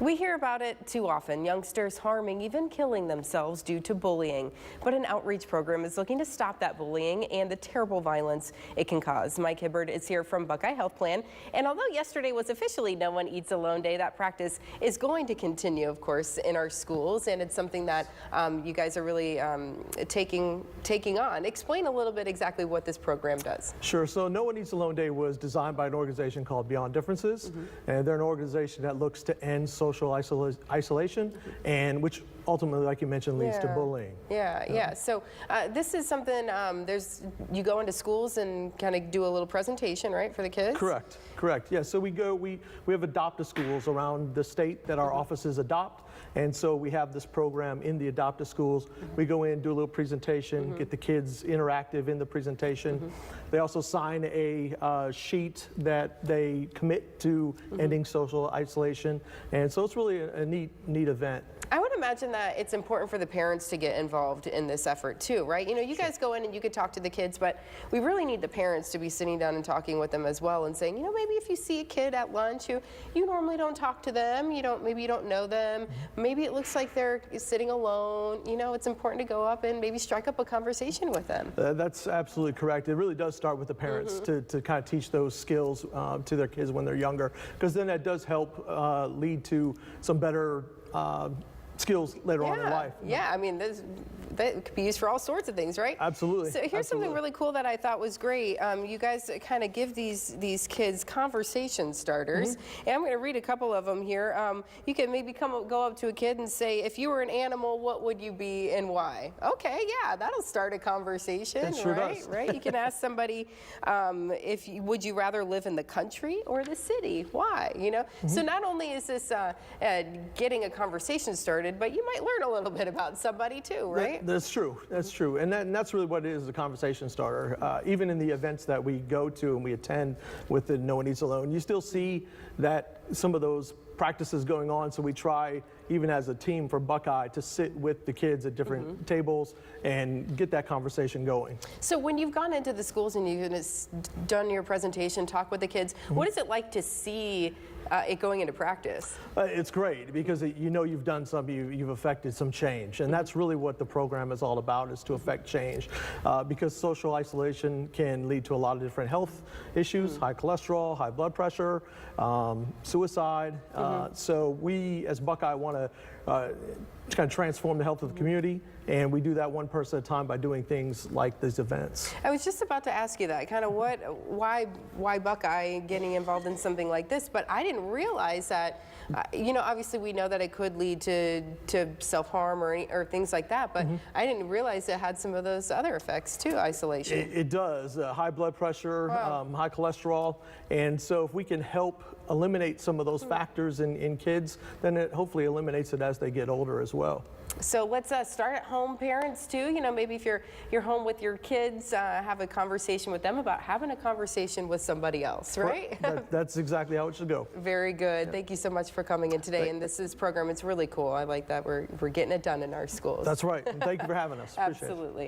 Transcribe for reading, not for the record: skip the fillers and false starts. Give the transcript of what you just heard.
We hear about it too often, youngsters harming, even killing themselves due to bullying. But an outreach program is looking to stop that bullying and the terrible violence it can cause. Mike Hibbard is here from Buckeye Health Plan. And although yesterday was officially No One Eats Alone Day, that practice is going to continue, of course, in our schools. And it's something that you guys are really taking on. Explain a little bit exactly what this program does. Sure. So No One Eats Alone Day was designed by an organization called Beyond Differences. And they're an organization that looks to end social isolation, and which ultimately, like you mentioned, leads to bullying. So this is something, you go into schools and kind of do a little presentation, right, for the kids? Correct. Yeah, so we have adopted schools around the state that our offices adopt, and so we have this program in the adopted schools. We go in, do a little presentation, get the kids interactive in the presentation. They also sign a sheet that they commit to ending social isolation, and so it's really a neat event. I would imagine that it's important for the parents to get involved in this effort too, right? You know, you guys go in and you could talk to the kids, but we really need the parents to be sitting down and talking with them as well and saying, you know, maybe if you see a kid at lunch who you normally don't talk to them, maybe you don't know them, maybe it looks like they're sitting alone, you know, it's important to go up and maybe strike up a conversation with them. That's absolutely correct. It really does start with the parents to kind of teach those skills to their kids when they're younger, because then that does help lead to some better skills later on in life. Yeah, I mean, that could be used for all sorts of things, right? Absolutely. So here's something really cool that I thought was great. You guys kind of give these kids conversation starters, and I'm going to read a couple of them here. You can maybe go up to a kid and say, if you were an animal, what would you be and why? Okay, yeah, that'll start a conversation, it sure right? does. Right? You can ask somebody, would you rather live in the country or the city? Why? You know. So not only is this getting a conversation started, but you might learn a little bit about somebody too, right? That's true. That's true. And that's really what it is, a conversation starter. Even in the events that we go to and we attend with the No One Eats Alone, you still see that some of those practices going on. So we try, even as a team for Buckeye, to sit with the kids at different tables and get that conversation going. So when you've gone into the schools and you've done your presentation, talk with the kids, what is it like to see it going into practice? It's great because you know you've done something, you've affected some change, and that's really what the program is all about, is to affect change, because social isolation can lead to a lot of different health issues, high cholesterol, high blood pressure, suicide. So we as Buckeye want to kind of transform the health of the community, and we do that one person at a time by doing things like these events. I was just about to ask you that, kind of why Buckeye getting involved in something like this, but I didn't realize that, you know, obviously we know that it could lead to self-harm or things like that, but I didn't realize it had some of those other effects too, isolation. It does, high blood pressure, high cholesterol, and so if we can help eliminate some of those factors in kids, then it hopefully eliminates it as they get older as well. So let's start at home, parents too. You know, maybe if you're home with your kids, have a conversation with them about having a conversation with somebody else, right? That's exactly how it should go. Very good. Yeah. Thank you so much for coming in today. And this program, it's really cool. I like that we're getting it done in our schools. That's right. And thank you for having us. Absolutely.